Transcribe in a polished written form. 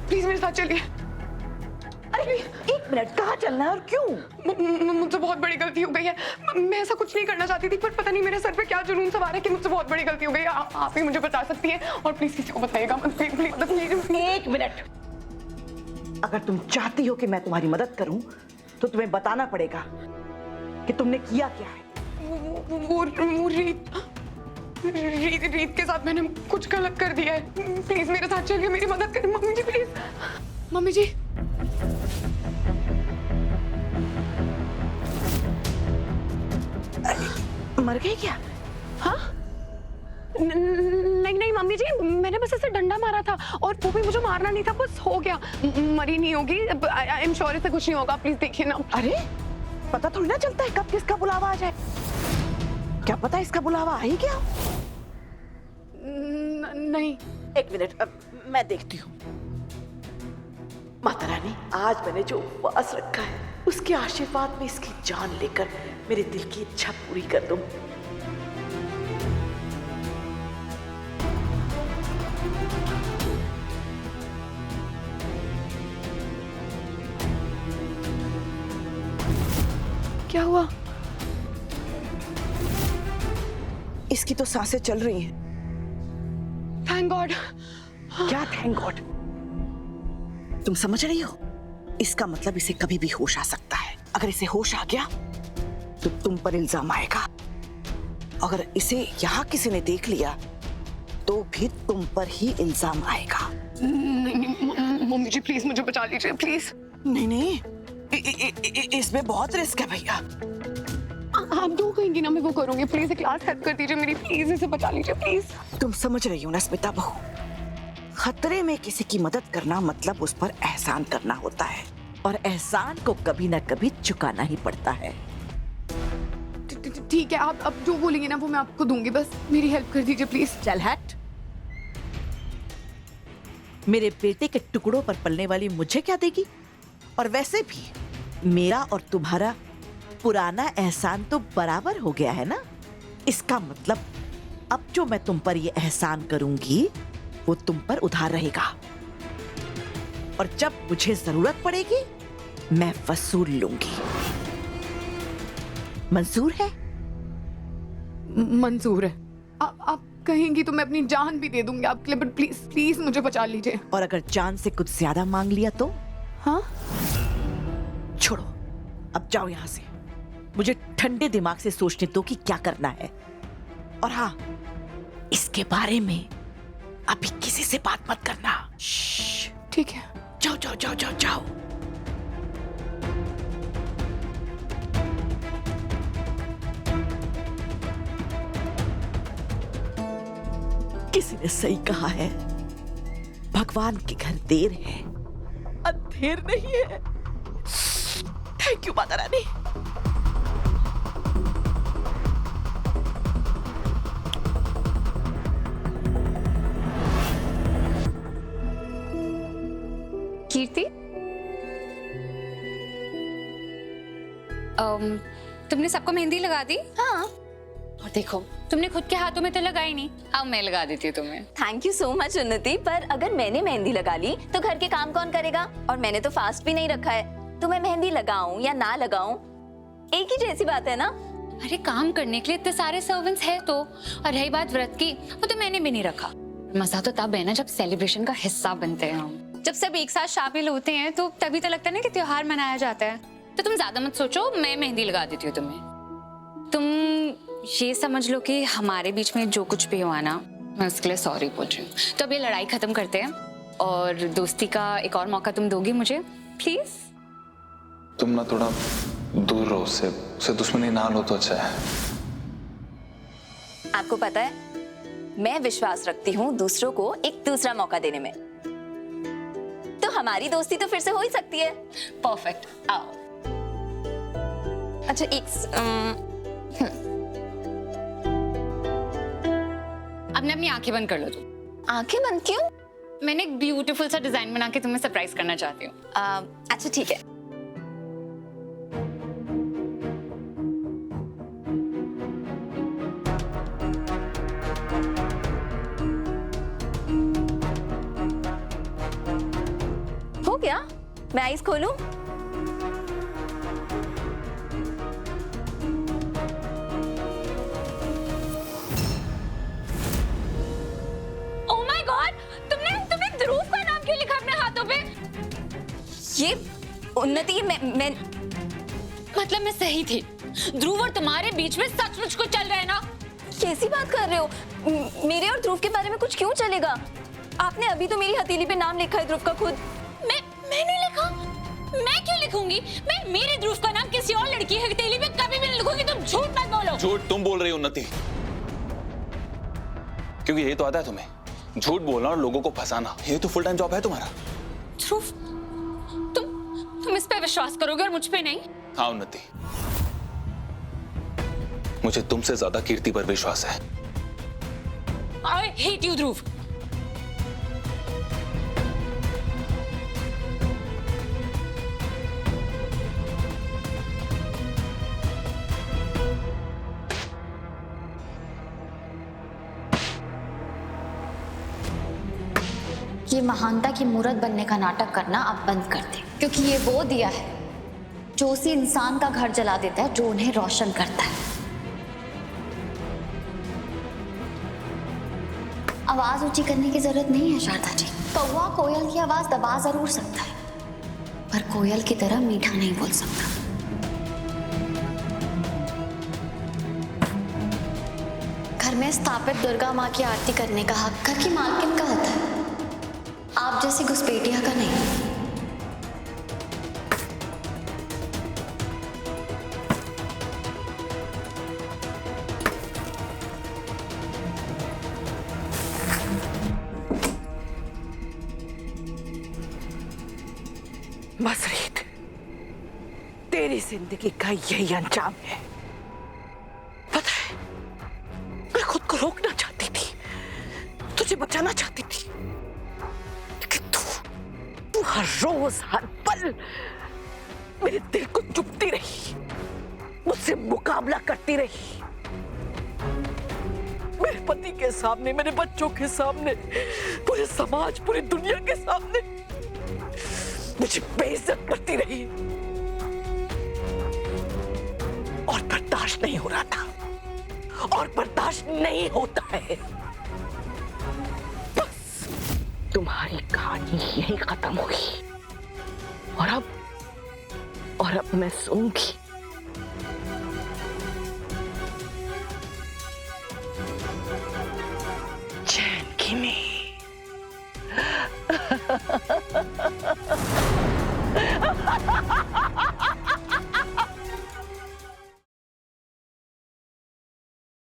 Please मेरे साथ चलिए। अरे एक मिनट, कहाँ चलना है और क्यों? मुझसे बहुत बड़ी गलती हो गई है। मैं ऐसा कुछ नहीं करना चाहती थी, पर पता नहीं मेरे सर पे क्या जुनून सवार है कि मुझसे बहुत बड़ी गलती हो गई है। आप ही मुझे बता सकती हैं, और प्लीज किसी को बताइएगा मत, प्लीज प्लीज। एक मिनट, अगर तुम चाहती हो कि मैं तुम्हारी मदद करूं तो तुम्हें बताना पड़ेगा कि तुमने किया क्या है। वो रीत के साथ मैंने कुछ गलत कर दिया है। प्लीज मेरे साथ चलिए, मेरी मदद करें मम्मी जी, प्लीज। मम्मी जी, मर गई क्या? हाँ? नहीं नहीं मम्मी जी, मैंने बस ऐसे डंडा मारा था, और वो भी मुझे मारना नहीं था, बस हो गया। मरी नहीं होगी, आई एम श्योर इससे कुछ नहीं होगा, प्लीज देखिए ना। अरे पता थोड़ी ना चलता है कब किसका बुलावा आ जाए। क्या पता इसका बुलावा आ ही गया? नहीं। एक मिनट, मैं देखती हूँ। माता रानी, आज मैंने जो उपवास रखा है उसके आशीर्वाद में इसकी जान लेकर मेरे दिल की इच्छा पूरी कर दूं। क्या हुआ? इसकी तो सांसें चल रही हैं। Thank God. क्या थैंक गॉड? तुम समझ रही हो? इसका मतलब इसे कभी भी होश आ सकता है। अगर इसे होश आ गया तो तुम पर इल्जाम आएगा। अगर इसे यहाँ किसी ने देख लिया तो भी तुम पर ही इल्जाम आएगा। नहीं मम्मी जी, प्लीज मुझे बचा लीजिए, प्लीज। नहीं नहीं, इसमें बहुत रिस्क है भैया। आप जो कहेंगी ना मैं वो करूंगी। प्लीज एक लास्ट हेल्प कर दीजिए मेरी, प्लीज इसे बचा लीजिए, प्लीज। तुम समझ रही हो ना स्मिता बहू, खतरे में किसी की मदद करना मतलब उस पर एहसान करना होता है, और एहसान को कभी ना कभी चुकाना ही पड़ता है। ठीक है, आप अब जो बोलेंगे ना वो मैं आपको दूंगी, बस मेरी हेल्प कर दीजिए प्लीज। चल हट। मेरे बेटे के टुकड़ों पर पलने वाली मुझे क्या देगी? और वैसे भी मेरा और तुम्हारा पुराना एहसान तो बराबर हो गया है ना। इसका मतलब अब जो मैं तुम पर ये एहसान करूंगी वो तुम पर उधार रहेगा, और जब मुझे जरूरत पड़ेगी मैं वसूल लूंगी। मंजूर है? मंजूर है। आप कहेंगी तो मैं अपनी जान भी दे दूंगी आपके लिए, बट प्लीज प्लीज मुझे बचा लीजिए। और अगर जान से कुछ ज्यादा मांग लिया तो? हाँ? छोड़ो, अब जाओ यहां से। मुझे ठंडे दिमाग से सोचने दो कि क्या करना है। और हाँ, इसके बारे में अभी किसी से बात मत करना। ठीक है। जाओ जाओ जाओ जाओ जाओ। किसी ने सही कहा है, भगवान के घर देर है, अंधेर नहीं है। Thank you Mata Rani. कीर्ति, तुमने सबको मेहंदी लगा दी? हाँ। और देखो, तुमने खुद के हाथों में तो लगाई नहीं, अब मैं लगा देती हूँ तुम्हें। थैंक यू सो मच उन्नति, पर अगर मैंने मेहंदी लगा ली तो घर के काम कौन करेगा? और मैंने तो फास्ट भी नहीं रखा है, तो मैं मेहंदी लगाऊं या ना लगाऊं एक ही जैसी बात है ना। अरे काम करने के लिए इतने सारे सर्वेंट्स है तो। और रही बात व्रत की, वो तो मैंने भी नहीं रखा। मजा तो तब है ना जब सेलिब्रेशन का हिस्सा बनते हैं हम। जब सब एक साथ शामिल होते हैं तो तभी तो लगता है ना कि त्योहार मनाया जाता है। तो तुम ज्यादा मत सोचो, मैं मेहंदी लगा देती हूँ तुम्हें। तुम ये समझ लो कि हमारे बीच में जो कुछ भी हुआ ना, मैं उसके लिए सॉरी बोल रही हूँ। तो अब ये लड़ाई खत्म करते हैं, और दोस्ती का एक और मौका तुम दोगी मुझे, प्लीज? तुम ना थोड़ा दूर रहो उससे दुश्मनी ना लो तो अच्छा है। आपको पता है, मैं विश्वास रखती हूँ दूसरों को एक दूसरा मौका देने में, तो हमारी दोस्ती तो फिर से हो ही सकती है। परफेक्ट, आओ। अच्छा अपने अपनी आंखें बंद कर लो तुम। आंखें बंद क्यों? मैंने एक ब्यूटीफुल सा डिजाइन बना के तुम्हें सरप्राइज करना चाहती हूँ। अच्छा ठीक है। हो क्या? मैं आईज खोलूं? ओह माय गॉड, तुमने ध्रुव का नाम क्यों लिखा अपने हाथों पे? ये उन्नति, मैं मतलब मैं सही थी, ध्रुव और तुम्हारे बीच में सचमुच कुछ चल रहा है ना? कैसी बात कर रहे हो? मेरे और ध्रुव के बारे में कुछ क्यों चलेगा? आपने अभी तो मेरी हथेली पे नाम लिखा है ध्रुव का खुद। मैंने लिखा? मैं क्यों लिखूंगी? मेरे ध्रुव का नाम किसी और लड़की की हथेली पे कभी भी नहीं लिखूंगी। तुम झूठ मत बोलो। झूठ तुम बोल रही हो उन्नति, क्योंकि यही तो आता है तुम्हें, झूठ बोलना और लोगों को फंसाना। ये तो फुल टाइम जॉब है तुम्हारा। ध्रुव, तुम इस पे विश्वास करोगे और मुझ पे नहीं? हाँ उन्नति, मुझे तुमसे ज्यादा कीर्ति पर विश्वास है। I hate you, ध्रुव। ये महानता की मूरत बनने का नाटक करना आप बंद कर दें, क्योंकि ये वो दिया है जो उसी इंसान का घर जला देता है जो उन्हें रोशन करता है। आवाज ऊंची करने की जरूरत नहीं है शारदा जी। कौवा कोयल की आवाज दबा जरूर सकता है, पर कोयल की तरह मीठा नहीं बोल सकता। घर में स्थापित दुर्गा माँ की आरती करने का हक घर की मालकिन का होता है, आप जैसी घुसपैठिया का नहीं। मसरीत, तेरी जिंदगी का यही अंजाम है। पता है, मैं खुद को रोकना चाहती थी, तुझे बचाना चाहती थी, लेकिन तू हर रोज हर पल मेरे दिल को चुभती रही, मुझसे मुकाबला करती रही। मेरे पति के सामने, मेरे बच्चों के सामने, पूरे समाज, पूरी दुनिया के सामने मुझे बेइज्जत करती रही और बर्दाश्त नहीं हो रहा था, और बर्दाश्त नहीं होता है। बस तुम्हारी कहानी यही खत्म हुई, और अब मैं सुनूंगी चैन की नींद।